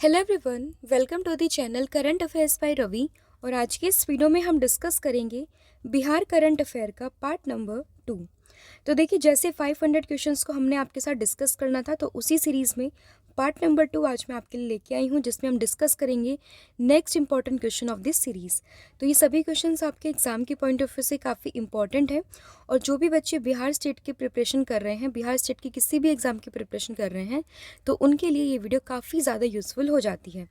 Hello everyone, welcome to the channel current affairs by Ravi. और आज के इस वीडियो में हम डिस्कस करेंगे बिहार करंट अफेयर का पार्ट नंबर 2। तो देखिए, जैसे 500 क्वेश्चंस को हमने आपके साथ डिस्कस करना था, तो उसी सीरीज़ में पार्ट नंबर 2 आज मैं आपके लिए लेके आई हूँ, जिसमें हम डिस्कस करेंगे next important question of this series. तो ये सभी क्वेश्चंस आपके एग्जाम के पॉइंट ऑफ व्यू से काफ़ी इंपॉर्टेंट है। और जो भी बच्चे बिहार स्टेट की प्रिपरेशन कर रहे हैं, बिहार स्टेट की किसी भी एग्ज़ाम की प्रिपरेशन कर रहे हैं, तो उनके लिए ये वीडियो काफ़ी ज़्यादा यूज़फुल हो जाती है।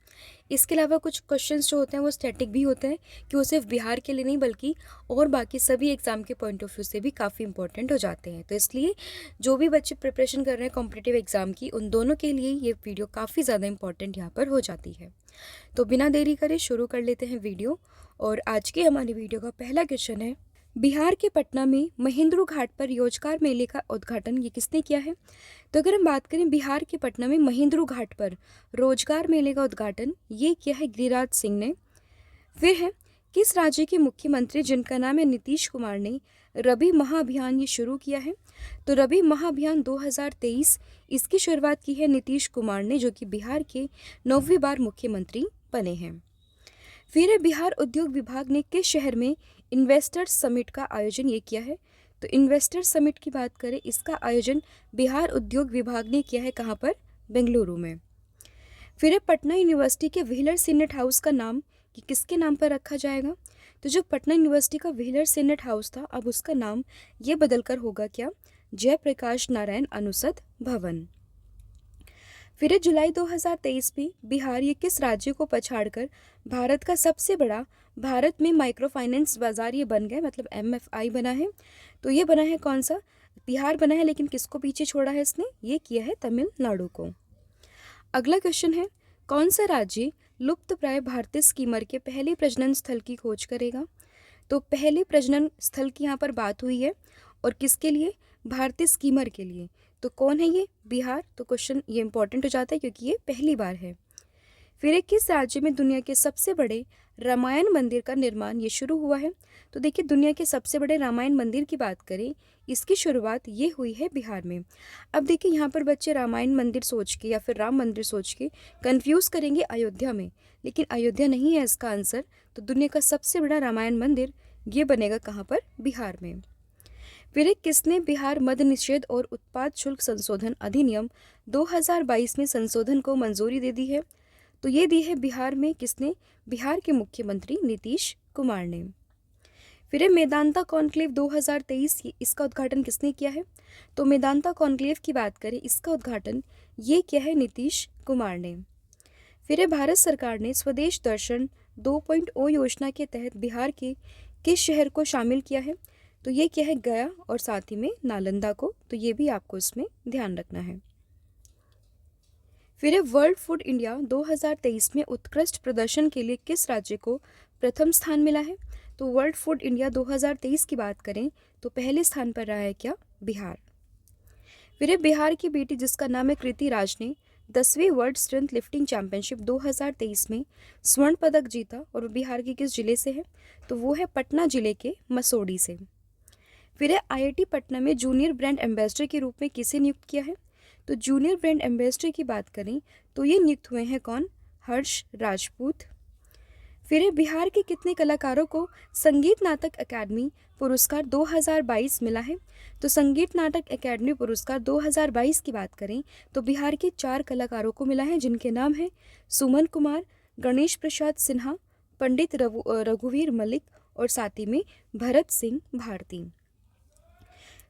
इसके अलावा कुछ क्वेश्चंस जो होते हैं वो स्टैटिक भी होते हैं, कि वो सिर्फ बिहार के लिए नहीं बल्कि और बाकी सभी एग्ज़ाम के पॉइंट ऑफ व्यू से भी काफ़ी इंपॉर्टेंट हो जाते हैं। तो इसलिए जो भी बच्चे प्रिपरेशन कर रहे हैं कॉम्पिटिटिव एग्ज़ाम की, उन दोनों के लिए ये वीडियो काफ़ी ज़्यादा इंपॉर्टेंट यहाँ पर हो जाती है। तो बिना देरी करे शुरू कर लेते हैं वीडियो। और आज की हमारी वीडियो का पहला क्वेश्चन है, बिहार के पटना में महेंद्रू घाट पर रोजगार मेले का उद्घाटन ये किसने किया है? तो अगर हम बात करें बिहार के पटना में महेंद्रू घाट पर रोजगार मेले का उद्घाटन ये किया है गिरिराज सिंह ने। फिर है, किस राज्य के मुख्यमंत्री जिनका नाम है नीतीश कुमार ने रबी महाअभियान ये शुरू किया है? तो रबी महाअभियान 2023 इसकी शुरुआत की है नीतीश कुमार ने, जो कि बिहार के 9वीं बार मुख्यमंत्री बने हैं। फिर है, बिहार उद्योग विभाग ने किस शहर में इन्वेस्टर्स समिट का आयोजन ये किया है? तो इन्वेस्टर समिट की बात करें, इसका आयोजन बिहार उद्योग विभाग ने किया है, कहाँ पर? बेंगलुरु में। फिर है, पटना यूनिवर्सिटी के व्हीलर सीनेट हाउस का नाम कि किसके नाम पर रखा जाएगा? तो जो पटना यूनिवर्सिटी का व्हीलर सीनेट हाउस था, अब उसका नाम ये बदलकर होगा क्या? जयप्रकाश नारायण अनुसद भवन। फिर जुलाई 2023 में बिहार ये किस राज्य को पछाड़कर भारत का सबसे बड़ा भारत में माइक्रो फाइनेंस बाजार ये बन गया, मतलब MFI बना है? तो ये बना है कौन सा? बिहार बना है, लेकिन किसको पीछे छोड़ा है इसने? ये किया है तमिलनाडु को। अगला क्वेश्चन है, कौन सा राज्य लुप्त प्राय भारतीय स्कीमर के पहले प्रजनन स्थल की खोज करेगा? तो पहले प्रजनन स्थल की यहाँ पर बात हुई है, और किसके लिए? भारतीय स्कीमर के लिए। तो कौन है ये? बिहार। तो क्वेश्चन ये इंपॉर्टेंट हो जाता है क्योंकि ये पहली बार है। फिर एक, किस राज्य में दुनिया के सबसे बड़े रामायण मंदिर का निर्माण ये शुरू हुआ है? तो देखिए, दुनिया के सबसे बड़े रामायण मंदिर की बात करें, इसकी शुरुआत ये हुई है बिहार में। अब देखिए, यहाँ पर बच्चे रामायण मंदिर सोच के या फिर राम मंदिर सोच के कंफ्यूज करेंगे अयोध्या में, लेकिन अयोध्या नहीं है इसका आंसर। तो दुनिया का सबसे बड़ा रामायण मंदिर ये बनेगा कहाँ पर? बिहार में। फिर एक, किसने बिहार मद्य निषेध और उत्पाद शुल्क संशोधन अधिनियम 2022 में संशोधन को मंजूरी दे दी है? तो ये दी है बिहार में किसने? बिहार के मुख्यमंत्री नीतीश कुमार ने। फिर है, मेदांता कॉन्क्लेव 2023 इसका उद्घाटन किसने किया है? तो मेदांता कॉन्क्लेव की बात करें, इसका उद्घाटन ये किया है नीतीश कुमार ने। फिर है, भारत सरकार ने स्वदेश दर्शन 2.0 योजना के तहत बिहार के किस शहर को शामिल किया है? तो ये क्या है? गया, और साथ ही में नालंदा को। तो ये भी आपको इसमें ध्यान रखना है। फिर है, वर्ल्ड फूड इंडिया 2023 में उत्कृष्ट प्रदर्शन के लिए किस राज्य को प्रथम स्थान मिला है? तो वर्ल्ड फूड इंडिया 2023 की बात करें तो पहले स्थान पर रहा है क्या? बिहार। फिर है, बिहार की बेटी जिसका नाम है कृति राज ने 10वीं वर्ल्ड स्ट्रेंथ लिफ्टिंग चैंपियनशिप 2023 में स्वर्ण पदक जीता, और वो बिहार के किस जिले से है? तो वो है पटना जिले के मसोड़ी से। फिर है, IIT पटना में जूनियर ब्रांड एम्बेसडर के रूप में किसे नियुक्त किया है? तो जूनियर ब्रांड एम्बेसडर की बात करें तो ये नियुक्त हुए हैं कौन? हर्ष राजपूत। फिर है, बिहार के कितने कलाकारों को संगीत नाटक अकादमी पुरस्कार 2022 मिला है? तो संगीत नाटक अकादमी पुरस्कार 2022 की बात करें तो बिहार के 4 कलाकारों को मिला है, जिनके नाम है सुमन कुमार, गणेश प्रसाद सिन्हा, पंडित रघुवीर मलिक, और साथ ही में भरत सिंह भारती।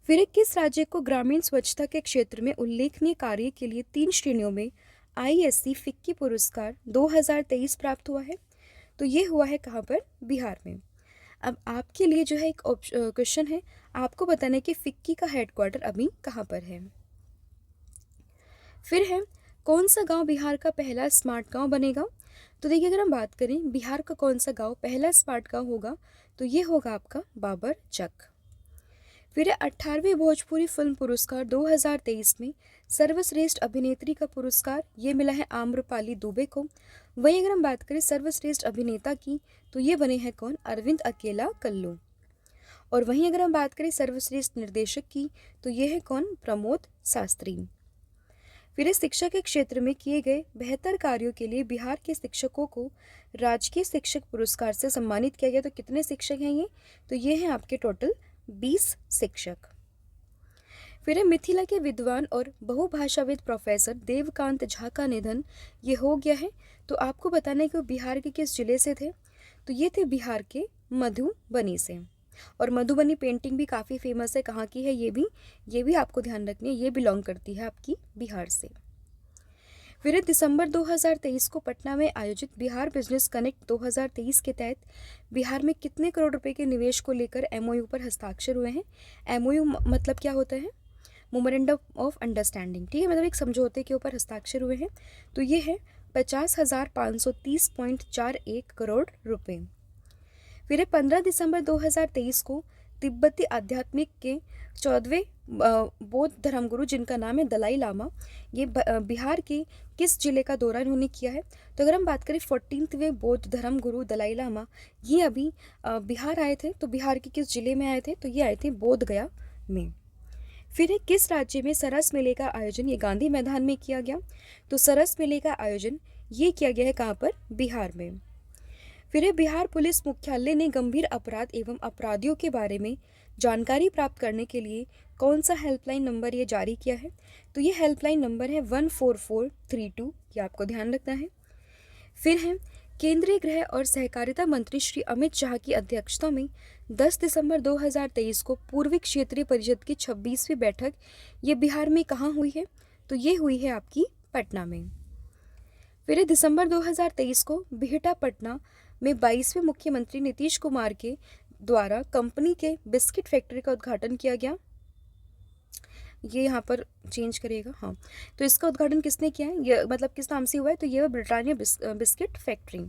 फिर एक, किस राज्य को ग्रामीण स्वच्छता के क्षेत्र में उल्लेखनीय कार्य के लिए 3 श्रेणियों में ISC फिक्की पुरस्कार 2023 प्राप्त हुआ है? तो ये हुआ है कहाँ पर? बिहार में। अब आपके लिए जो है एक क्वेश्चन है, आपको बताना है कि फिक्की का हेडक्वार्टर अभी कहाँ पर है। फिर है, कौन सा गांव बिहार का पहला स्मार्ट गांव बनेगा? तो देखिए, अगर हम बात करें बिहार का कौन सा गांव पहला स्मार्ट गांव होगा, तो ये होगा आपका बाबर चक। फिर 18वें भोजपुरी फिल्म पुरस्कार 2023 में सर्वश्रेष्ठ अभिनेत्री का पुरस्कार ये मिला है आम्रपाली दुबे को। वहीं अगर हम बात करें सर्वश्रेष्ठ अभिनेता की, तो ये बने हैं कौन? अरविंद अकेला कल्लू। और वहीं अगर हम बात करें सर्वश्रेष्ठ निर्देशक की, तो ये है कौन? प्रमोद शास्त्री। फिर इस शिक्षा के क्षेत्र में किए गए बेहतर कार्यों के लिए बिहार के शिक्षकों को राजकीय शिक्षक पुरस्कार से सम्मानित किया गया। तो कितने शिक्षक हैं ये? तो ये हैं आपके टोटल 20 शिक्षक। फिर है मिथिला के विद्वान और बहुभाषाविद प्रोफेसर देवकांत झा का निधन ये हो गया है। तो आपको बताना है कि वो बिहार के किस जिले से थे? तो ये थे बिहार के मधुबनी से। और मधुबनी पेंटिंग भी काफ़ी फेमस है, कहाँ की है ये भी आपको ध्यान रखनी है, ये बिलोंग करती है आपकी बिहार से। फिर दिसंबर 2023 को पटना में आयोजित बिहार बिजनेस कनेक्ट 2023 के तहत बिहार में कितने करोड़ रुपए के निवेश को लेकर एमओयू पर हस्ताक्षर हुए हैं? एमओयू मतलब क्या होता है? मेमोरेंडम ऑफ अंडरस्टैंडिंग, ठीक है, मतलब एक समझौते के ऊपर हस्ताक्षर हुए हैं। तो ये है 50,530.41 करोड़ रुपए। फिर 15 दिसंबर 2023 को तिब्बती आध्यात्मिक के 14वें बौद्ध धर्मगुरु, जिनका नाम है दलाई लामा, ये बिहार के किस जिले का दौरा इन्होंने किया है? तो अगर हम बात करें 14वें बौद्ध धर्मगुरु दलाई लामा, ये अभी बिहार आए थे। तो बिहार के किस जिले में आए थे? तो ये आए थे बोध गया में। फिर किस राज्य में सरस मेले का आयोजन ये गांधी मैदान में किया गया? तो सरस मेले का आयोजन ये किया गया है कहाँ पर? बिहार में। फिर बिहार पुलिस मुख्यालय ने गंभीर अपराध एवं अपराधियों के बारे में जानकारी प्राप्त करने के लिए कौन सा हेल्पलाइन नंबर ये जारी किया है? तो ये हेल्पलाइन नंबर है 14432, ये आपको ध्यान रखना है। फिर है केंद्रीय गृह और सहकारिता मंत्री श्री अमित शाह की अध्यक्षता में 10 दिसंबर 2023 को पूर्वी क्षेत्रीय परिषद की 26वीं बैठक ये बिहार में कहाँ हुई है? तो ये हुई है आपकी पटना में। फिर दिसंबर 2023 को बिहटा पटना में 22वें मुख्यमंत्री नीतीश कुमार के द्वारा कंपनी के बिस्किट फैक्ट्री का उद्घाटन किया गया। ये यहाँ पर चेंज करेगा, हाँ। तो इसका उद्घाटन किसने किया है? ये मतलब किस नाम से हुआ है? तो ये ब्रिटानिया बिस्किट फैक्ट्री।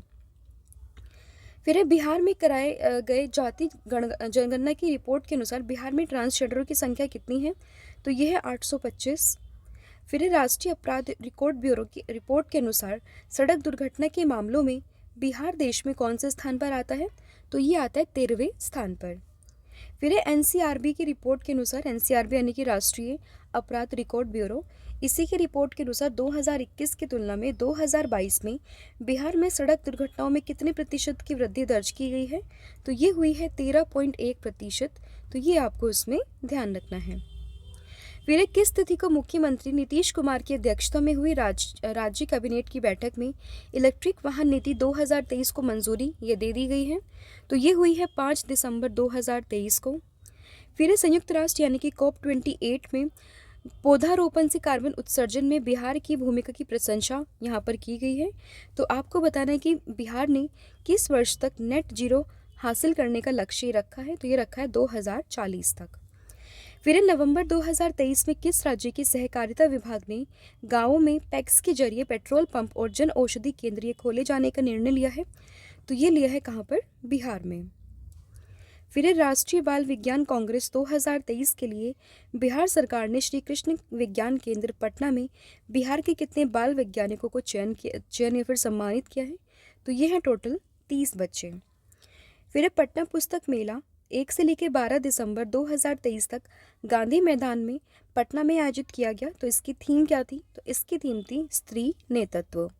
फिर बिहार में कराए गए जाति जनगणना की रिपोर्ट के अनुसार बिहार में ट्रांसजेंडरों की संख्या कितनी है? तो ये है 825। फिर राष्ट्रीय अपराध रिकॉर्ड ब्यूरो की रिपोर्ट के अनुसार सड़क दुर्घटना के मामलों में बिहार देश में कौन से स्थान पर आता है? तो ये आता है 13वें स्थान पर। फिर एनसीआरबी की रिपोर्ट के अनुसार, एनसीआरबी यानी कि राष्ट्रीय अपराध रिकॉर्ड ब्यूरो, इसी की रिपोर्ट के अनुसार 2021 की तुलना में 2022 में बिहार में सड़क दुर्घटनाओं में कितने प्रतिशत की वृद्धि दर्ज की गई है? तो ये हुई है 13.1%। तो ये आपको इसमें ध्यान रखना है। फिर किस तिथि को मुख्यमंत्री नीतीश कुमार की अध्यक्षता में हुई राज्य कैबिनेट की बैठक में इलेक्ट्रिक वाहन नीति 2023 को मंजूरी ये दे दी गई है? तो ये हुई है 5 दिसंबर 2023 को। फिर संयुक्त राष्ट्र यानी कि COP28 में पौधारोपण से कार्बन उत्सर्जन में बिहार की भूमिका की प्रशंसा यहाँ पर की गई है। तो आपको बताना है कि बिहार ने किस वर्ष तक नेट जीरो हासिल करने का लक्ष्य रखा है? तो ये रखा है 2040 तक। फिर नवंबर 2023 में किस राज्य के सहकारिता विभाग ने गांवों में पैक्स के जरिए पेट्रोल पंप और जन औषधि केंद्र खोले जाने का निर्णय लिया है? तो ये लिया है कहाँ पर? बिहार में। फिर राष्ट्रीय बाल विज्ञान कांग्रेस 2023 के लिए बिहार सरकार ने श्री कृष्ण विज्ञान केंद्र पटना में बिहार के कितने बाल वैज्ञानिकों को चयन या फिर सम्मानित किया है? तो ये है टोटल 30 बच्चे। फिर पटना पुस्तक मेला 1 से लेकर 12 दिसंबर 2023 तक गांधी मैदान में पटना में आयोजित किया गया। तो इसकी थीम क्या थी? तो इसकी थीम थी स्त्री नेतृत्व।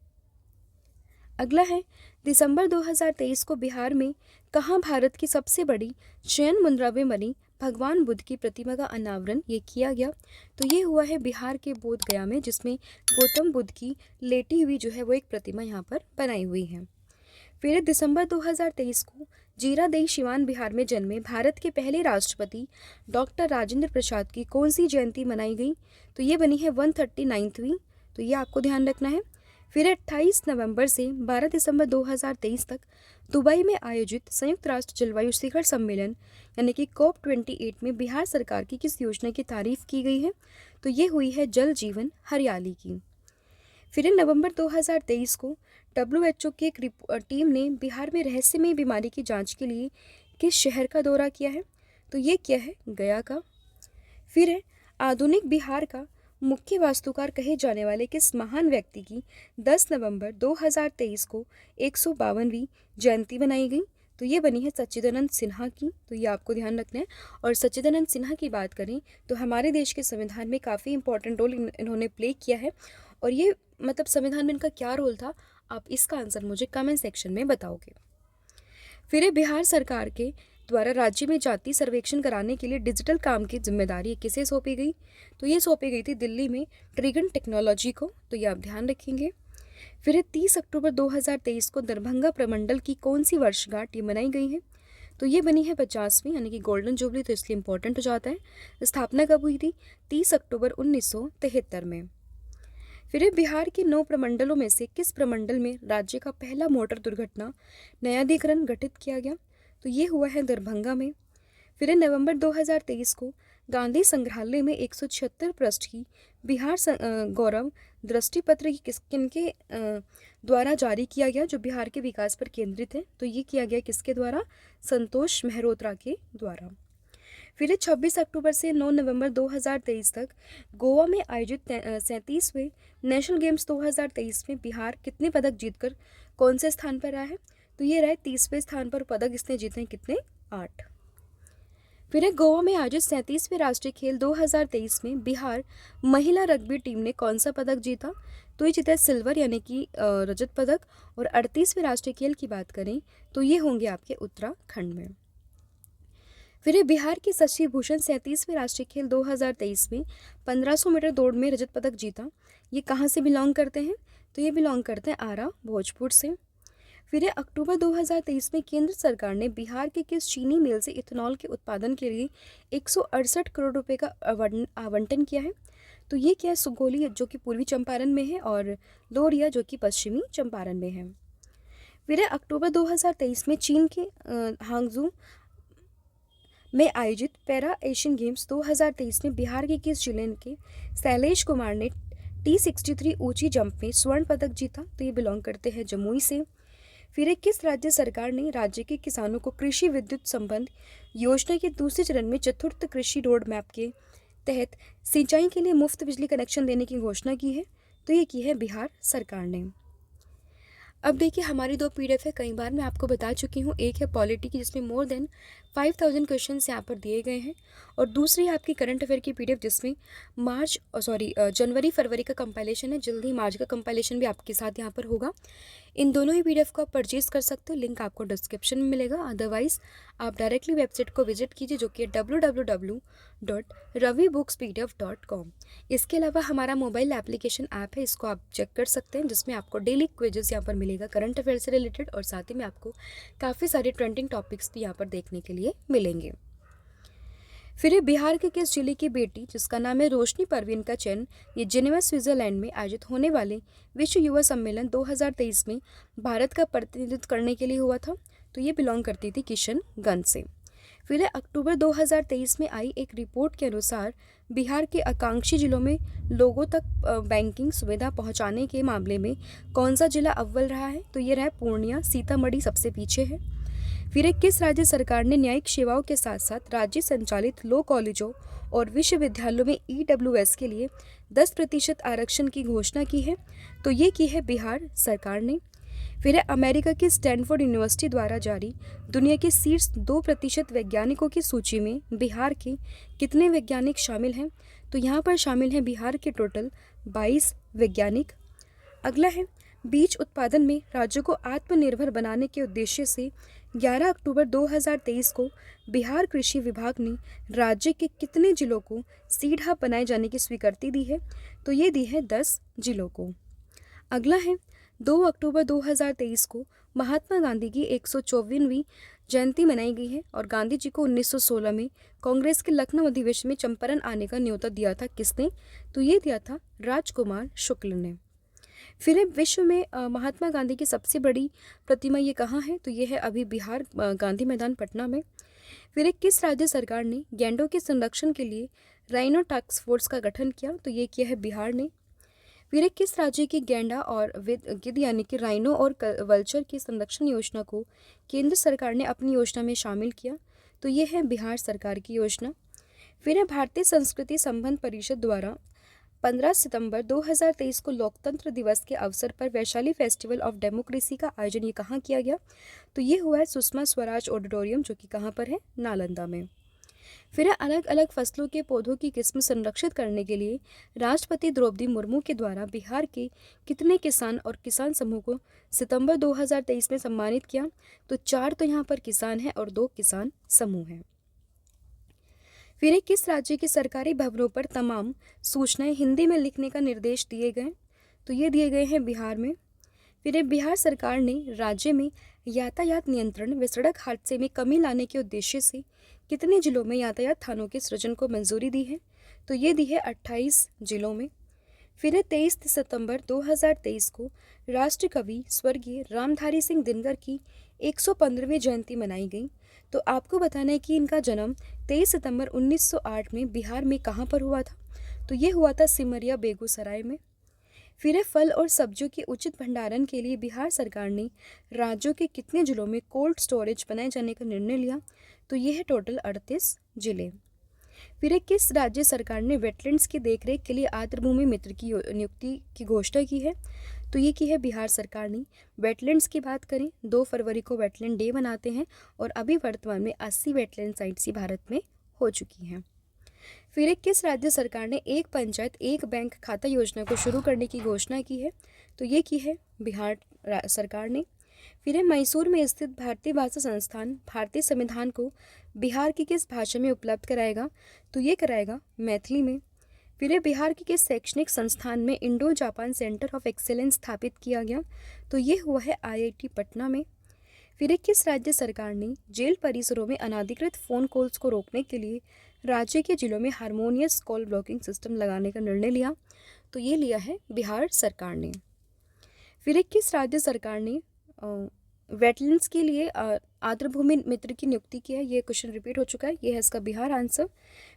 अगला है दिसंबर 2023 को बिहार में कहाँ भारत की सबसे बड़ी चयन मुद्रा में बनी भगवान बुद्ध की प्रतिमा का अनावरण ये किया गया? तो ये हुआ है बिहार के बोध गया में, जिसमें गौतम बुद्ध की लेटी हुई जो है वो एक प्रतिमा यहाँ पर बनाई हुई है। फिर दिसंबर 2023 को जीरादेई सिवान बिहार में जन्मे भारत के पहले राष्ट्रपति डॉक्टर राजेंद्र प्रसाद की कौन सी जयंती मनाई गई? तो ये बनी है 139वीं। तो ये आपको ध्यान रखना है। फिर 28 नवंबर से 12 दिसंबर 2023 तक दुबई में आयोजित संयुक्त राष्ट्र जलवायु शिखर सम्मेलन यानी कि COP28 में बिहार सरकार की किस योजना की तारीफ की गई है? तो ये हुई है जल जीवन हरियाली की। फिर नवंबर 2023 को WHO की एक टीम ने बिहार में रहस्यमय बीमारी की जांच के लिए किस शहर का दौरा किया है? तो ये किया है गया का। फिर आधुनिक बिहार का मुख्य वास्तुकार कहे जाने वाले किस महान व्यक्ति की 10 नवंबर 2023 को 152वीं जयंती मनाई गई? तो तो ये बनी है सच्चिदानंद सिन्हा की, तो ये आपको ध्यान रखना है। और सच्चिदानंद सिन्हा की बात करें तो हमारे देश के संविधान में काफ़ी इंपॉर्टेंट रोल इन्होंने प्ले किया है। और ये मतलब संविधान में इनका क्या रोल था, आप इसका आंसर मुझे कमेंट सेक्शन में बताओगे। फिर बिहार सरकार के द्वारा राज्य में जाति सर्वेक्षण कराने के लिए डिजिटल काम की जिम्मेदारी किसे सौंपी गई, तो ये सौंपी गई थी दिल्ली में ट्रिगन टेक्नोलॉजी को, तो ये आप ध्यान रखेंगे। फिर 30 अक्टूबर 2023 को दरभंगा प्रमंडल की कौन सी वर्षगांठ ये मनाई गई है, तो ये बनी है 50वीं यानी कि गोल्डन जुबली, तो इसलिए इंपॉर्टेंट हो जाता है। स्थापना कब हुई थी, 30 अक्टूबर 1973 में। फिर बिहार के 9 प्रमंडलों में से किस प्रमंडल में राज्य का पहला मोटर दुर्घटना न्यायाधिकरण गठित किया गया, तो ये हुआ है दरभंगा में। फिर नवंबर 2023 को गांधी संग्रहालय में 176 पृष्ठ की बिहार गौरव दृष्टि पत्र किनके द्वारा जारी किया गया, जो बिहार के विकास पर केंद्रित है, तो ये किया गया किसके द्वारा, संतोष मेहरोत्रा के द्वारा। फिर 26 अक्टूबर से 9 नवंबर 2023 तक गोवा में आयोजित 37वें नेशनल गेम्स 2023 में बिहार कितने पदक जीतकर कौन से स्थान पर रहा है, तो ये रहे 30वें स्थान पर। पदक इसने जीते हैं कितने, 8। फिर गोवा में आयोजित 37वें राष्ट्रीय खेल 2023 में बिहार महिला रग्बी टीम ने कौन सा पदक जीता, तो ये जीता सिल्वर यानी कि रजत पदक। और 38वें राष्ट्रीय खेल की बात करें तो ये होंगे आपके उत्तराखंड में। फिर बिहार के शशि भूषण 37वें राष्ट्रीय खेल 2023 में 1500 मीटर दौड़ में रजत पदक जीता। ये कहाँ से बिलोंग करते हैं, तो ये बिलोंग करते हैं आरा भोजपुर से। फिर अक्टूबर 2023 में केंद्र सरकार ने बिहार के किस चीनी मिल से इथेनॉल के उत्पादन के लिए 168 करोड़ रुपए का आवंटन किया है, तो ये क्या है, सुगोली जो कि पूर्वी चंपारण में है और लोरिया जो कि पश्चिमी चंपारण में है। फिर अक्टूबर 2023 में चीन के हांगजू में आयोजित पैरा एशियन गेम्स 2023 में बिहार के किस जिले के शैलेश कुमार ने T63 ऊंची जंप में स्वर्ण पदक जीता, तो ये बिलोंग करते हैं जमुई से। फिर किस राज्य सरकार ने राज्य के किसानों को कृषि विद्युत संबंध योजना के दूसरे चरण में चतुर्थ कृषि रोड मैप के तहत सिंचाई के लिए मुफ्त बिजली कनेक्शन देने की घोषणा की है, तो ये की है बिहार सरकार ने। अब देखिए हमारी 2 PDF है, कई बार मैं आपको बता चुकी हूँ। एक है पॉलिटी की जिसमें मोर देन 5000 क्वेश्चन यहाँ पर दिए गए हैं, और दूसरी है आपकी करंट अफेयर की PDF जिसमें जनवरी फरवरी का कंपाइलेशन है। जल्दी मार्च का कंपाइलेशन भी आपके साथ यहाँ पर होगा। इन दोनों ही PDF को आप परचेज कर सकते हो, लिंक आपको डिस्क्रिप्शन में मिलेगा। अदरवाइज आप डायरेक्टली वेबसाइट को विजिट कीजिए जो कि www.ravibooks.pdf.com। इसके अलावा हमारा मोबाइल एप्लीकेशन ऐप है, इसको आप चेक कर सकते हैं, जिसमें आपको डेली क्विजेस यहाँ पर मिलेगा करंट अफेयर से रिलेटेड, और साथ ही में आपको काफ़ी सारे ट्रेंडिंग टॉपिक्स भी यहाँ पर देखने के लिए मिलेंगे। फिर बिहार के किस जिले की बेटी जिसका नाम है रोशनी परवीन का चयन ये जिनेवा स्विट्जरलैंड में आयोजित होने वाले विश्व युवा सम्मेलन 2023 में भारत का प्रतिनिधित्व करने के लिए हुआ था, तो ये बिलोंग करती थी किशनगंज से। फिर अक्टूबर 2023 में आई एक रिपोर्ट के अनुसार बिहार के आकांक्षी जिलों में लोगों तक बैंकिंग सुविधा पहुंचाने के मामले में कौन सा जिला अव्वल रहा है, तो ये रहा पूर्णिया। सीतामढ़ी सबसे पीछे है। फिर किस राज्य सरकार ने न्यायिक सेवाओं के साथ साथ राज्य संचालित लो कॉलेजों और विश्वविद्यालयों में EWS के लिए 10% आरक्षण की घोषणा की है, तो ये की है बिहार सरकार ने। फिर अमेरिका की स्टैनफोर्ड यूनिवर्सिटी द्वारा जारी दुनिया के शीर्ष 2% वैज्ञानिकों की सूची में बिहार के कितने वैज्ञानिक शामिल हैं, तो यहाँ पर शामिल हैं बिहार के टोटल 22 वैज्ञानिक। अगला है बीज उत्पादन में राज्यों को आत्मनिर्भर बनाने के उद्देश्य से 11 अक्टूबर 2023 को बिहार कृषि विभाग ने राज्य के कितने जिलों को सीड हब बनाए जाने की स्वीकृति दी है, तो ये दी है 10 जिलों को। अगला है 2 अक्टूबर 2023 को महात्मा गांधी की 124वीं जयंती मनाई गई है, और गांधी जी को 1916 में कांग्रेस के लखनऊ अधिवेशन में चंपारण आने का न्योता दिया था किसने, तो ये दिया था राजकुमार शुक्ल ने। फिर विश्व में महात्मा गांधी की सबसे बड़ी प्रतिमा ये कहाँ है, तो ये है अभी बिहार गांधी मैदान पटना में। फिर किस राज्य सरकार ने गैंडों के संरक्षण के लिए राइनो टास्क फोर्स का गठन किया, तो ये किया है बिहार ने। फिर किस राज्य की गैंडा और गिद्ध यानी कि राइनो और वल्चर की संरक्षण योजना को केंद्र सरकार ने अपनी योजना में शामिल किया, तो ये है बिहार सरकार की योजना। फिर भारतीय संस्कृति संबंध परिषद द्वारा 15 सितंबर 2023 को लोकतंत्र दिवस के अवसर पर वैशाली फेस्टिवल ऑफ डेमोक्रेसी का आयोजन ये कहाँ किया गया? तो ये हुआ है सुषमा स्वराज ऑडिटोरियम, जो कि कहाँ पर है? नालंदा में। फिर अलग अलग फसलों के पौधों की किस्म संरक्षित करने के लिए राष्ट्रपति द्रौपदी मुर्मू के द्वारा बिहार के कितने किसान और किसान समूह को सितंबर 2023 में सम्मानित किया? तो 4 तो यहाँ पर किसान हैं और 2 किसान समूह हैं। फिर किस राज्य के सरकारी भवनों पर तमाम सूचनाएं हिंदी में लिखने का निर्देश दिए गए? तो ये दिए गए हैं बिहार में। फिर बिहार सरकार ने राज्य में यातायात नियंत्रण व सड़क हादसे में कमी लाने के उद्देश्य से कितने जिलों में यातायात थानों के सृजन को मंजूरी दी है? तो ये दी है 28 जिलों में। फिर 23 सितंबर 2023 को राष्ट्र कवि स्वर्गीय रामधारी सिंह दिनकर की 115वीं जयंती मनाई गई। तो आपको बताना है कि इनका जन्म 23 सितंबर 1908 में बिहार में कहाँ पर हुआ था? तो ये हुआ था सिमरिया, बेगूसराय में। फिर फल और सब्जियों के उचित भंडारण के लिए बिहार सरकार ने राज्यों के कितने जिलों में कोल्ड स्टोरेज बनाए जाने का निर्णय लिया? तो ये है टोटल 38 जिले। फिर किस राज्य सरकार ने वेटलैंड्स की देखरेख के लिए आर्द्रभूमि मित्र की नियुक्ति की घोषणा की है? तो ये की है बिहार सरकार ने। वेटलैंड्स की बात करें, 2 फरवरी को वेटलैंड डे मनाते हैं और अभी वर्तमान में 80 वेटलैंड साइट्स भारत में हो चुकी हैं। फिर किस राज्य सरकार ने एक पंचायत एक बैंक खाता योजना को शुरू करने की घोषणा की है? तो ये की है बिहार सरकार ने। फिर मैसूर में स्थित भारतीय भाषा संस्थान भारतीय संविधान को बिहार की किस भाषा में उपलब्ध कराएगा? तो ये कराएगा मैथिली में। फिर बिहार के किस शैक्षणिक संस्थान में Indo Japan centre of excellence स्थापित किया गया? तो ये हुआ है IIT पटना में। फिर किस राज्य सरकार ने जेल परिसरों में अनाधिकृत फ़ोन कॉल्स को रोकने के लिए राज्य के जिलों में हारमोनियस कॉल ब्लॉकिंग सिस्टम लगाने का निर्णय लिया? तो ये लिया है बिहार सरकार ने। फिर किस राज्य सरकार ने वेटलैंड्स के लिए आर्द्रभूमि मित्र की नियुक्ति की है? ये क्वेश्चन रिपीट हो चुका है, ये है इसका बिहार आंसर।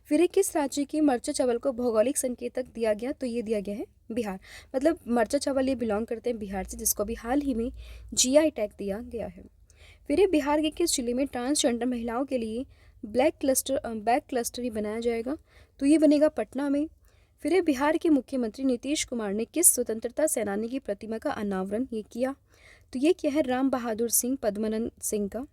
फिर किस राज्य के मर्चा चावल को भौगोलिक संकेतक दिया गया? तो ये दिया गया है बिहार। मतलब मर्चा चावल ये बिलोंग करते हैं बिहार से, जिसको अभी हाल ही में GI टैग दिया गया है। फिर बिहार के किस जिले में ट्रांसजेंडर महिलाओं के लिए बैक क्लस्टर ही बनाया जाएगा? तो ये बनेगा पटना में। फिर बिहार के मुख्यमंत्री नीतीश कुमार ने किस स्वतंत्रता सेनानी की प्रतिमा का अनावरण ये किया? तो ये क्या है? राम बहादुर सिंह पद्मानंद सिंह का।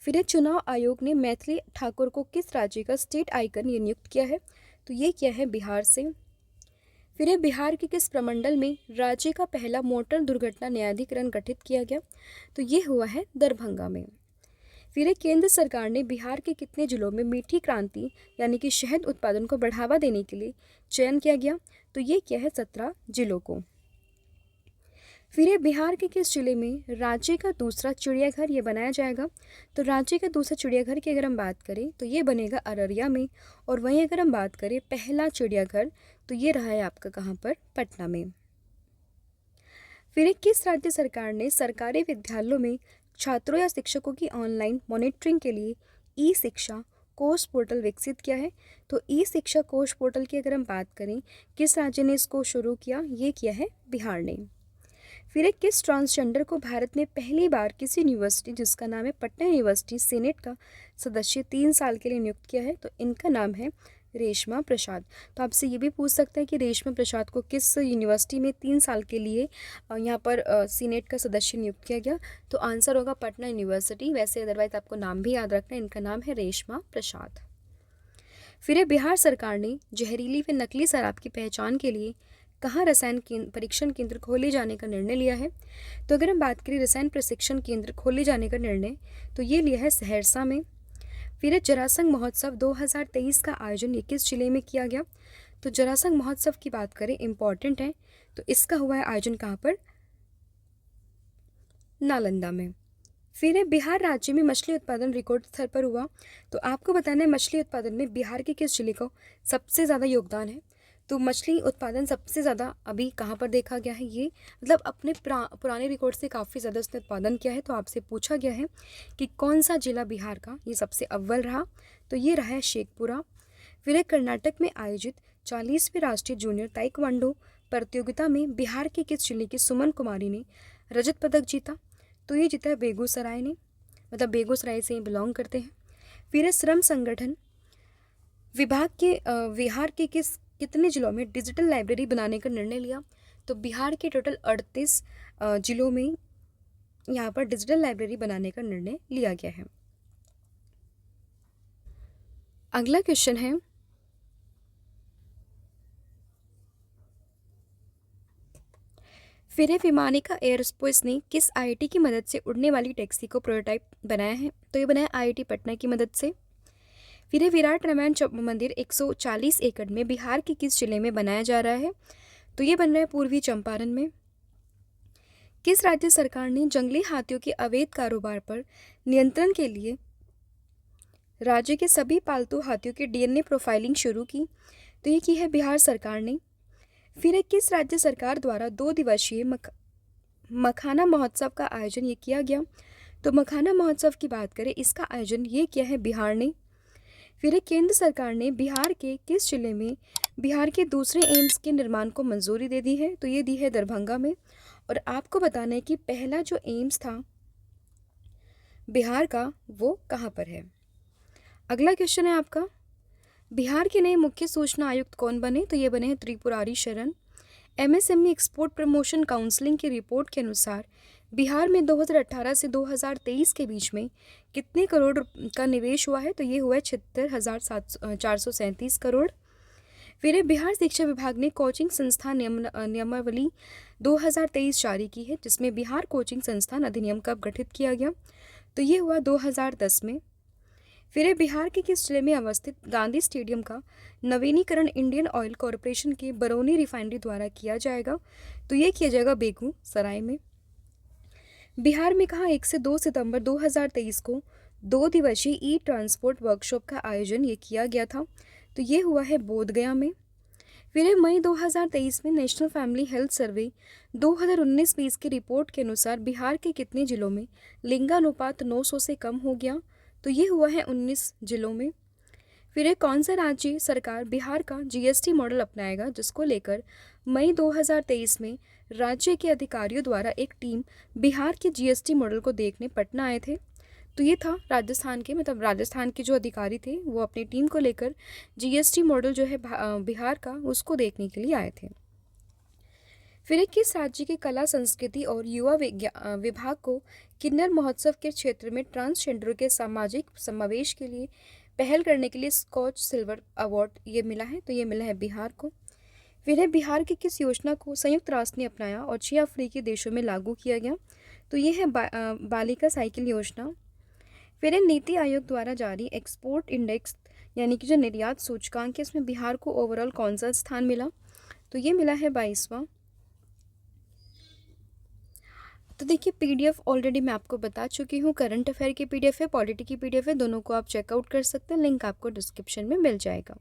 फिर चुनाव आयोग ने मैथिली ठाकुर को किस राज्य का स्टेट आइकन ये नियुक्त किया है? तो ये क्या है? बिहार से। फिर बिहार के किस प्रमंडल में राज्य का पहला मोटर दुर्घटना न्यायाधिकरण गठित किया गया? तो ये हुआ है दरभंगा में। फिर केंद्र सरकार ने बिहार के कितने जिलों में मीठी क्रांति यानी कि शहद उत्पादन को बढ़ावा देने के लिए चयन किया गया? तो ये क्या है? 17 जिलों को। फिर बिहार के किस जिले में राज्य का दूसरा चिड़ियाघर ये बनाया जाएगा? तो राज्य का दूसरा चिड़ियाघर की अगर हम बात करें तो ये बनेगा अररिया में। और वहीं अगर हम बात करें पहला चिड़ियाघर, तो ये रहा है आपका कहाँ पर? पटना में। फिर किस राज्य सरकार ने सरकारी विद्यालयों में छात्रों या शिक्षकों की ऑनलाइन मॉनिटरिंग के लिए ई-शिक्षा कोष पोर्टल विकसित किया है? तो ई-शिक्षा कोष पोर्टल की अगर हम बात करें, किस राज्य ने इसको शुरू किया? ये किया है बिहार ने। फिर किस ट्रांसजेंडर को भारत में पहली बार किसी यूनिवर्सिटी जिसका नाम है पटना यूनिवर्सिटी सीनेट का सदस्य 3 साल के लिए नियुक्त किया है? तो इनका नाम है रेशमा प्रसाद। तो आपसे ये भी पूछ सकते हैं कि रेशमा प्रसाद को किस यूनिवर्सिटी में 3 साल के लिए यहाँ पर सीनेट का सदस्य नियुक्त किया गया? तो आंसर होगा पटना यूनिवर्सिटी। वैसे अदरवाइज आपको नाम भी याद रखना है, इनका नाम है रेशमा प्रसाद। फिर बिहार सरकार ने जहरीली व नकली शराब की पहचान के लिए कहाँ रसायन परीक्षण केंद्र खोले जाने का निर्णय लिया है? तो अगर हम बात करें रसायन प्रशिक्षण केंद्र खोले जाने का निर्णय, तो ये लिया है सहरसा में। फिर जरासंघ महोत्सव 2023 का आयोजन ये किस जिले में किया गया? तो जरासंघ महोत्सव की बात करें, इम्पॉर्टेंट है, तो इसका हुआ है आयोजन कहाँ पर? नालंदा में। फिर बिहार राज्य में मछली उत्पादन रिकॉर्ड स्तर पर हुआ। तो आपको बताना है मछली उत्पादन में बिहार के किस जिले का सबसे ज़्यादा योगदान है? तो मछली उत्पादन सबसे ज़्यादा अभी कहाँ पर देखा गया है? ये मतलब अपने पुराने रिकॉर्ड से काफ़ी ज़्यादा उसने उत्पादन किया है। तो आपसे पूछा गया है कि कौन सा जिला बिहार का ये सबसे अव्वल रहा? तो ये रहा है शेखपुरा। फिर कर्नाटक में आयोजित 40वीं राष्ट्रीय जूनियर ताइक्वांडो प्रतियोगिता में बिहार के किस जिले की सुमन कुमारी ने रजत पदक जीता? तो ये जीता है बेगूसराय ने, मतलब बेगूसराय से बिलोंग करते हैं। फिर श्रम संगठन विभाग के बिहार के किस कितने जिलों में डिजिटल लाइब्रेरी बनाने का निर्णय लिया? तो बिहार के टोटल 38 जिलों में यहाँ पर डिजिटल लाइब्रेरी बनाने का निर्णय लिया गया है। अगला क्वेश्चन है, फिर विमानिका एयरस्पेस ने किस आईआईटी की मदद से उड़ने वाली टैक्सी को प्रोटोटाइप बनाया है? तो ये बनाया आईआईटी पटना की मदद से। फिर विराट रामायण मंदिर 140 एकड़ में बिहार के किस जिले में बनाया जा रहा है? तो ये बन रहा है पूर्वी चंपारण में। किस राज्य सरकार ने जंगली हाथियों के अवैध कारोबार पर नियंत्रण के लिए राज्य के सभी पालतू हाथियों के डीएनए प्रोफाइलिंग शुरू की? तो ये की है बिहार सरकार ने। फिर किस राज्य सरकार द्वारा 2 दिवसीय मखाना महोत्सव का आयोजन ये किया गया? तो मखाना महोत्सव की बात करें, इसका आयोजन ये किया है बिहार ने। फिर केंद्र सरकार ने बिहार के किस जिले में बिहार के दूसरे एम्स के निर्माण को मंजूरी दे दी है? तो ये दी है दरभंगा में। और आपको बताना है कि पहला जो एम्स था बिहार का वो कहाँ पर है। अगला क्वेश्चन है आपका, बिहार के नए मुख्य सूचना आयुक्त कौन बने? तो ये बने हैं Tripurari Sharan. MSME export promotion counselling की रिपोर्ट के अनुसार बिहार में 2018 से 2023 के बीच में कितने करोड़ का निवेश हुआ है? तो ये हुआ है 76,437 करोड़। फिर बिहार शिक्षा विभाग ने कोचिंग संस्थान नियमावली 2023 जारी की है, जिसमें बिहार कोचिंग संस्थान अधिनियम कब गठित किया गया? तो ये हुआ 2010 में। फिर बिहार के किस जिले में अवस्थित गांधी स्टेडियम का नवीनीकरण इंडियन ऑयल कॉरपोरेशन के बरौनी रिफाइनरी द्वारा किया जाएगा? तो ये किया जाएगा बेगूसराय में। बिहार में कहाँ 1 से 2 सितंबर 2023 को 2 दिवसीय ई ट्रांसपोर्ट वर्कशॉप का आयोजन ये किया गया था? तो ये हुआ है बोधगया में। फिर मई 2023 में नेशनल फैमिली हेल्थ सर्वे 2019-20 की रिपोर्ट के अनुसार बिहार के कितने जिलों में लिंगानुपात 900 से कम हो गया? तो ये हुआ है 19 जिलों में। फिर कौन सा राज्य सरकार बिहार का जीएसटी मॉडल अपनाएगा, जिसको लेकर मई 2023 में राज्य के अधिकारियों द्वारा एक टीम बिहार के जीएसटी मॉडल को देखने पटना आए थे? तो ये था राजस्थान के, मतलब राजस्थान के जो अधिकारी थे वो अपनी टीम को लेकर जीएसटी मॉडल जो है बिहार का उसको देखने के लिए आए थे। फिर किस राज्य के कला संस्कृति और युवा विभाग को किन्नर महोत्सव के क्षेत्र में ट्रांसजेंडरों के सामाजिक समावेश के लिए पहल करने के लिए स्कॉच सिल्वर अवार्ड ये मिला है? तो ये मिला है बिहार को। फिर बिहार की किस योजना को संयुक्त राष्ट्र ने अपनाया और 6 अफ्रीकी देशों में लागू किया गया? तो ये है बालिका साइकिल योजना। फिर नीति आयोग द्वारा जारी एक्सपोर्ट इंडेक्स यानी कि जो निर्यात सूचकांक है, इसमें बिहार को ओवरऑल कौन सा स्थान मिला? तो ये मिला है 22वां। तो देखिए पीडीएफ ऑलरेडी मैं आपको बता चुकी हूँ, करंट अफेयर की पीडीएफ है, पॉलिटी की पीडीएफ है, दोनों को आप चेकआउट कर सकते हैं, लिंक आपको डिस्क्रिप्शन में मिल जाएगा।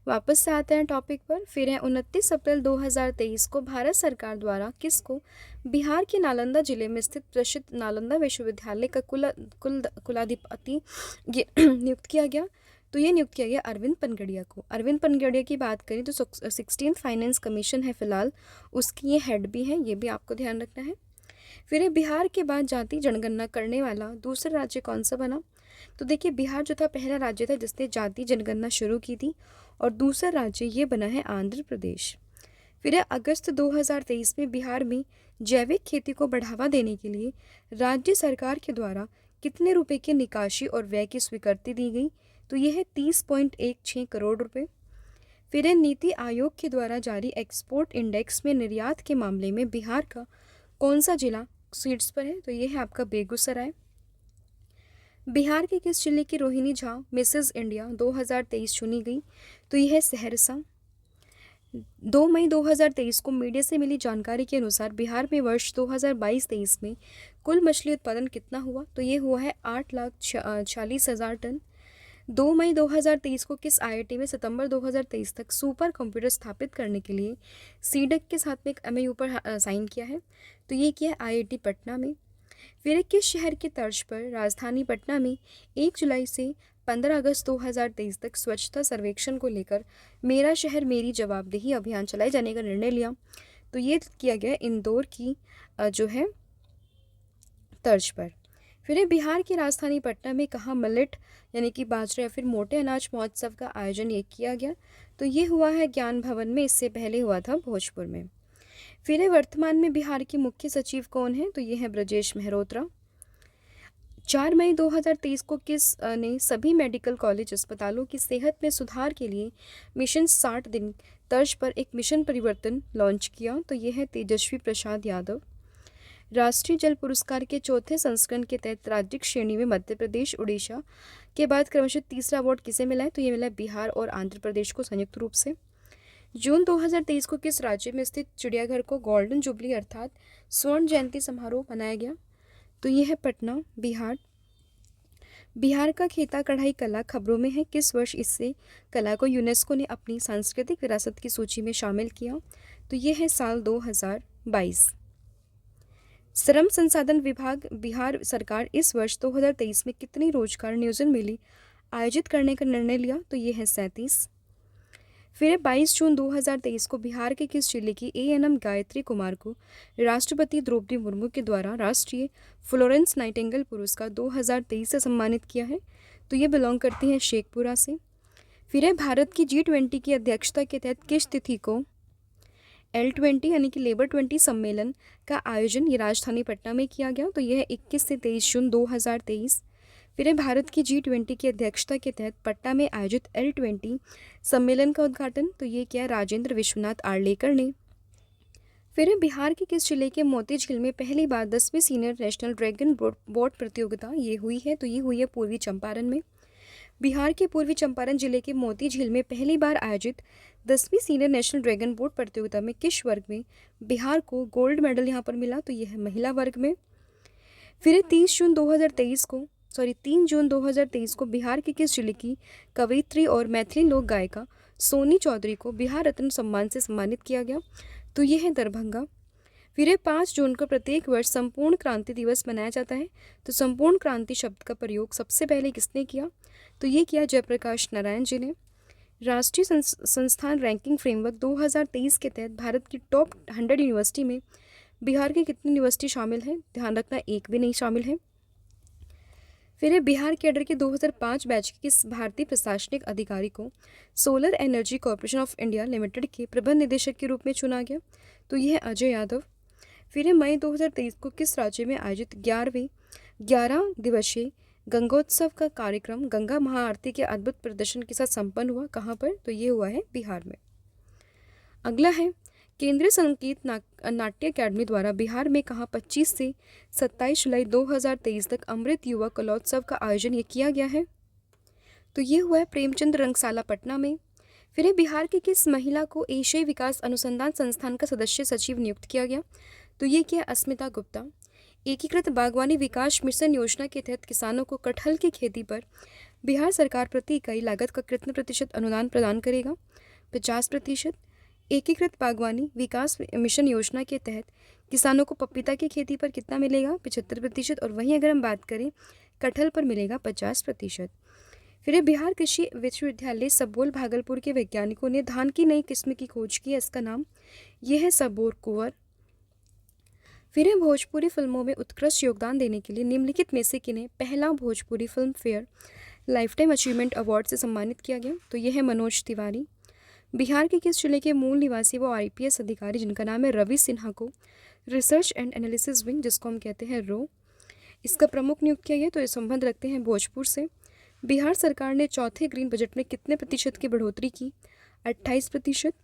वापस से आते हैं टॉपिक पर। फिर है 29 अप्रैल 2023 को भारत सरकार द्वारा किसको बिहार के नालंदा जिले में स्थित प्रसिद्ध नालंदा विश्वविद्यालय का कुलाधिपति नियुक्त किया गया? तो ये नियुक्त किया गया अरविंद पनगड़िया को। अरविंद पनगड़िया की बात करें तो 16 फाइनेंस कमीशन है फिलहाल, उसकी ये हेड भी है, ये भी आपको ध्यान रखना है। फिर बिहार के बाद जाति जनगणना करने वाला दूसरा राज्य कौन सा बना? तो देखिए बिहार जो था पहला राज्य था जिसने जाति जनगणना शुरू की थी, और दूसरा राज्य ये बना है आंध्र प्रदेश। फिर अगस्त 2023 में बिहार में जैविक खेती को बढ़ावा देने के लिए राज्य सरकार के द्वारा कितने रुपए की निकासी और व्यय की स्वीकृति दी गई? तो ये है 30.16 करोड़ रुपए। फिर नीति आयोग के द्वारा जारी एक्सपोर्ट इंडेक्स में निर्यात के मामले में बिहार का कौन सा जिला सीट्स पर है? तो ये है आपका बेगूसराय। बिहार के किस जिले की रोहिणी झा मिसेस इंडिया 2023 चुनी गई? तो यह है सहरसा। 2 मई 2023 को मीडिया से मिली जानकारी के अनुसार बिहार में वर्ष 2022-23 में कुल मछली उत्पादन कितना हुआ? तो ये हुआ है 8,40,000 टन। 2 मई 2023 को किस आईआईटी में सितंबर 2023 तक सुपर कंप्यूटर स्थापित करने के लिए सीडक के साथ में एक एमओयू पर साइन किया है? तो ये किया है आईआईटी पटना में। फिर किस शहर की तर्ज पर राजधानी पटना में 1 जुलाई से 15 अगस्त 2023 तक स्वच्छता सर्वेक्षण को लेकर मेरा शहर मेरी जवाबदेही अभियान चलाए जाने का निर्णय लिया? तो ये किया गया इंदौर की जो है तर्ज पर। फिर है बिहार की राजधानी पटना में कहाँ मिलेट यानी कि बाजरा या फिर मोटे अनाज महोत्सव का आयोजन ये किया गया? तो ये हुआ है ज्ञान भवन में, इससे पहले हुआ था भोजपुर में। फिर है वर्तमान में बिहार के मुख्य सचिव कौन है? तो ये है ब्रजेश मेहरोत्रा। 4 मई 2023 को किस ने सभी मेडिकल कॉलेज अस्पतालों की सेहत में सुधार के लिए मिशन 60 दिन तर्ज पर एक मिशन परिवर्तन लॉन्च किया? तो ये है तेजस्वी प्रसाद यादव। राष्ट्रीय जल पुरस्कार के चौथे संस्करण के तहत राज्यिक श्रेणी में मध्य प्रदेश, उड़ीसा के बाद क्रमशः तीसरा अवार्ड किसे मिला है? तो ये मिला है बिहार और आंध्र प्रदेश को संयुक्त रूप से। जून 2023 को किस राज्य में स्थित चिड़ियाघर को गोल्डन जुबली अर्थात स्वर्ण जयंती समारोह मनाया गया? तो ये है पटना, बिहार। बिहार का खेता कढ़ाई कला खबरों में है, किस वर्ष इससे कला को यूनेस्को ने अपनी सांस्कृतिक विरासत की सूची में शामिल किया? तो ये है साल 2022। श्रम संसाधन विभाग बिहार सरकार इस वर्ष 2023 में कितनी रोजगार नियोजन मेले आयोजित करने का निर्णय लिया? तो ये है 37। फिर 22 जून 2023 को बिहार के किस जिले की एएनएम गायत्री कुमार को राष्ट्रपति द्रौपदी मुर्मू के द्वारा राष्ट्रीय फ्लोरेंस नाइटिंगेल पुरस्कार 2023 से सम्मानित किया है? तो ये बिलोंग करती हैं शेखपुरा से। फिर है भारत की G20 की अध्यक्षता के तहत किस तिथि को L20 यानी कि लेबर 20 सम्मेलन का आयोजन ये राजधानी पटना में किया गया? तो यह 21 से 23 जून 2023। फिर है भारत की G20 की अध्यक्षता के तहत पटना में आयोजित L20 सम्मेलन का उद्घाटन? तो ये किया राजेंद्र विश्वनाथ आर्लेकर ने। फिर है बिहार के किस जिले के मोती झील में पहली बार 10वीं सीनियर नेशनल ड्रैगन बोट प्रतियोगिता ये हुई है? तो ये हुई है पूर्वी चंपारण में। बिहार के पूर्वी चंपारण जिले के मोती झील में पहली बार आयोजित 10वीं सीनियर नेशनल ड्रैगन बोट प्रतियोगिता में किस वर्ग में बिहार को गोल्ड मेडल यहाँ पर मिला? तो यह है महिला वर्ग में। फिर 3 जून 2023 को बिहार के किस जिले की कवयित्री और मैथिली लोक गायिका सोनी चौधरी को बिहार रत्न सम्मान से सम्मानित किया गया? तो ये है दरभंगा। फिर 5 जून को प्रत्येक वर्ष संपूर्ण क्रांति दिवस मनाया जाता है। तो संपूर्ण क्रांति शब्द का प्रयोग सबसे पहले किसने किया? तो ये किया जयप्रकाश नारायण जी ने। राष्ट्रीय संस्थान रैंकिंग फ्रेमवर्क 2023 के तहत भारत की टॉप 100 यूनिवर्सिटी में बिहार की कितनी यूनिवर्सिटी शामिल है? ध्यान रखना, एक भी नहीं शामिल है। फिर है बिहार कैडर के 2005 बैच के किस भारतीय प्रशासनिक अधिकारी को solar energy corporation of India limited के प्रबंध निदेशक के रूप में चुना गया? तो यह है अजय यादव। फिर मई 2023 को किस राज्य में आयोजित 11 दिवसीय गंगोत्सव का कार्यक्रम गंगा महाआरती के अद्भुत प्रदर्शन के साथ संपन्न हुआ? कहाँ पर? तो ये हुआ है बिहार में। अगला है केंद्रीय संगीत नाट्य अकादमी द्वारा बिहार में कहाँ 25 से 27 जुलाई 2023 तक अमृत युवा कलोत्सव का आयोजन ये किया गया है? तो ये हुआ है प्रेमचंद रंगशाला पटना में। फिर बिहार की किस महिला को एशियाई विकास अनुसंधान संस्थान का सदस्य सचिव नियुक्त किया गया? तो ये किया अस्मिता गुप्ता। एकीकृत बागवानी विकास मिशन योजना के तहत किसानों को कटहल की खेती पर बिहार सरकार प्रति इकाई लागत का कितने प्रतिशत अनुदान प्रदान करेगा? 50%। एकीकृत बागवानी विकास मिशन योजना के तहत किसानों को पपीता की खेती पर कितना मिलेगा? 75%। और वहीं अगर हम बात करें कटहल पर मिलेगा 50%। फिर बिहार कृषि विश्वविद्यालय सबोल भागलपुर के वैज्ञानिकों ने धान की नई किस्म की खोज की है, इसका नाम यह है सबोर कुंवर। फिर भोजपुरी फिल्मों में उत्कृष्ट योगदान देने के लिए निम्नलिखित में से किन्हें पहला Bhojpuri film fair life time achievement award से सम्मानित किया गया? तो यह है मनोज तिवारी। बिहार के किस जिले के मूल निवासी वो IPS अधिकारी जिनका नाम है रवि सिन्हा को रिसर्च एंड एनालिसिस विंग, जिसको हम कहते हैं रो, इसका प्रमुख नियुक्त किया गया? तो ये संबंध रखते हैं भोजपुर से। बिहार सरकार ने चौथे ग्रीन बजट में कितने प्रतिशत की बढ़ोतरी की? 28%।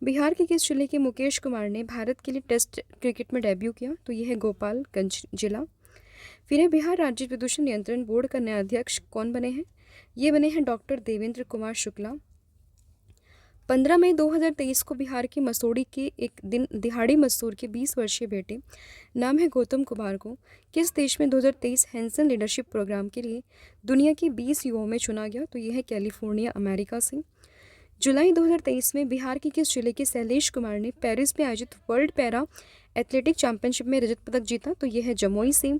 बिहार के किस जिले के मुकेश कुमार ने भारत के लिए टेस्ट क्रिकेट में डेब्यू किया? तो यह है गोपालगंज जिला। फिर है बिहार राज्य प्रदूषण नियंत्रण बोर्ड का नया अध्यक्ष कौन बने हैं? ये बने हैं डॉक्टर देवेंद्र कुमार शुक्ला। 15 मई 2023 को बिहार के मसूरी के एक दिन दिहाड़ी मजदूर के 20 वर्षीय बेटे नाम है गौतम कुमार को किस देश में 2023 हैंसन लीडरशिप प्रोग्राम के लिए दुनिया के 20 युवाओं में चुना गया? तो यह है कैलिफोर्निया, अमेरिका से। जुलाई 2023 में बिहार के किस जिले के शैलेश कुमार ने पेरिस में आयोजित वर्ल्ड पैरा एथलेटिक चैंपियनशिप में रजत पदक जीता? तो यह है जमुई से।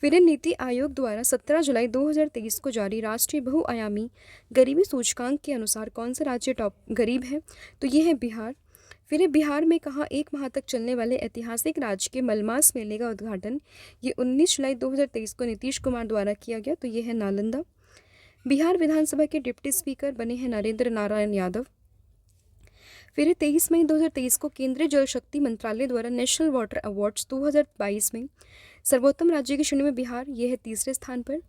फिर नीति आयोग द्वारा 17 जुलाई 2023 को जारी राष्ट्रीय बहुआयामी गरीबी सूचकांक के अनुसार कौन सा राज्य टॉप गरीब है? तो ये है बिहार। फिर है बिहार में कहाँ 1 माह तक चलने वाले ऐतिहासिक राजकीय मलमास मेले का उद्घाटन ये 19 जुलाई 2023 को नीतीश कुमार द्वारा किया गया, तो ये है नालंदा। बिहार विधानसभा के डिप्टी स्पीकर बने हैं नरेंद्र नारायण यादव। फिर 23 मई 2023 को केंद्रीय जल शक्ति मंत्रालय द्वारा नेशनल वाटर अवार्ड्स 2022 में सर्वोत्तम राज्य की श्रेणी में बिहार, ये है तीसरे स्थान पर।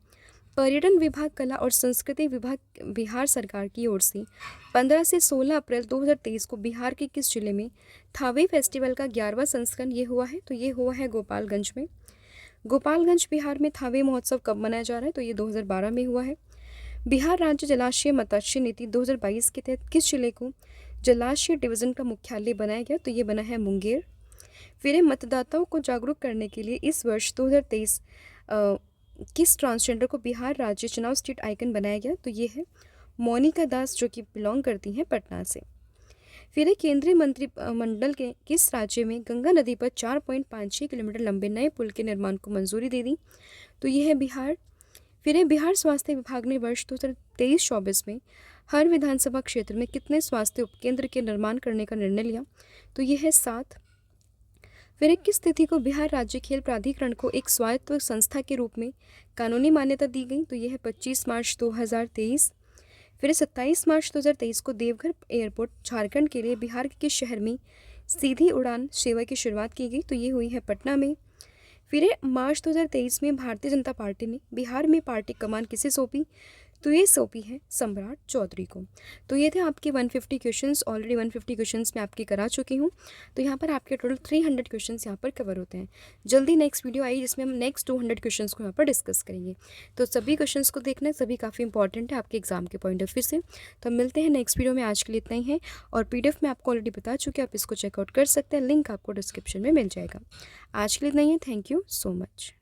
पर्यटन विभाग, कला और संस्कृति विभाग बिहार सरकार की ओर से 15 से 16 अप्रैल 2023 को बिहार के किस जिले में थावे फेस्टिवल का 11वां संस्करण ये हुआ है, तो ये हुआ है गोपालगंज में। गोपालगंज बिहार में थावे महोत्सव कब मनाया जा रहा है, तो ये 2012 में हुआ है। बिहार राज्य जलाशय मत्स्य नीति 2022 के तहत किस जिले को जलाशय डिवीजन का मुख्यालय बनाया गया, तो ये बना है मुंगेर। फिर मतदाताओं को जागरूक करने के लिए इस वर्ष 2023 किस ट्रांसजेंडर को बिहार राज्य चुनाव स्टेट आइकन बनाया गया, तो ये है मोनिका दास, जो कि बिलोंग करती हैं पटना से। फिर केंद्रीय मंत्रिमंडल के किस राज्य में गंगा नदी पर 4.56 किलोमीटर लंबे नए पुल के निर्माण को मंजूरी दे दी, तो ये है बिहार। फिर बिहार स्वास्थ्य विभाग ने वर्ष 2023-24 में हर विधानसभा क्षेत्र में कितने स्वास्थ्य उपकेंद्र के निर्माण करने का निर्णय लिया, तो ये है 7। फिर किस तिथि को बिहार राज्य खेल प्राधिकरण को एक स्वायत्त संस्था के रूप में कानूनी मान्यता दी गई, तो यह है 25 मार्च 2023। फिर 27 मार्च 2023 को देवघर एयरपोर्ट झारखंड के लिए बिहार के किस शहर में सीधी उड़ान सेवा की शुरुआत की गई, तो ये हुई है पटना में। फिर मार्च 2023 में भारतीय जनता पार्टी ने बिहार में पार्टी कमान किसे सौंपी, तो ये सौंपी है सम्राट चौधरी को। तो ये थे आपके 150 क्वेश्चंस। ऑलरेडी 150 क्वेश्चंस मैं आपके करा चुकी हूँ, तो यहाँ पर आपके टोटल 300 क्वेश्चंस यहाँ पर कवर होते हैं। जल्दी नेक्स्ट वीडियो आई जिसमें हम नेक्स्ट 200 क्वेश्चंस को यहाँ पर डिस्कस करेंगे। तो सभी क्वेश्चंस को देखना, सभी काफ़ी इंपॉर्टेंट है आपके एग्जाम के पॉइंट ऑफ व्यू से। तो हम मिलते हैं नेक्स्ट वीडियो में, आज के लिए इतना ही है। और PDF में आपको ऑलरेडी बता चुके, आप इसको चेकआउट कर सकते हैं, लिंक आपको डिस्क्रिप्शन में मिल जाएगा। आज के लिए इतना ही है, थैंक यू सो मच।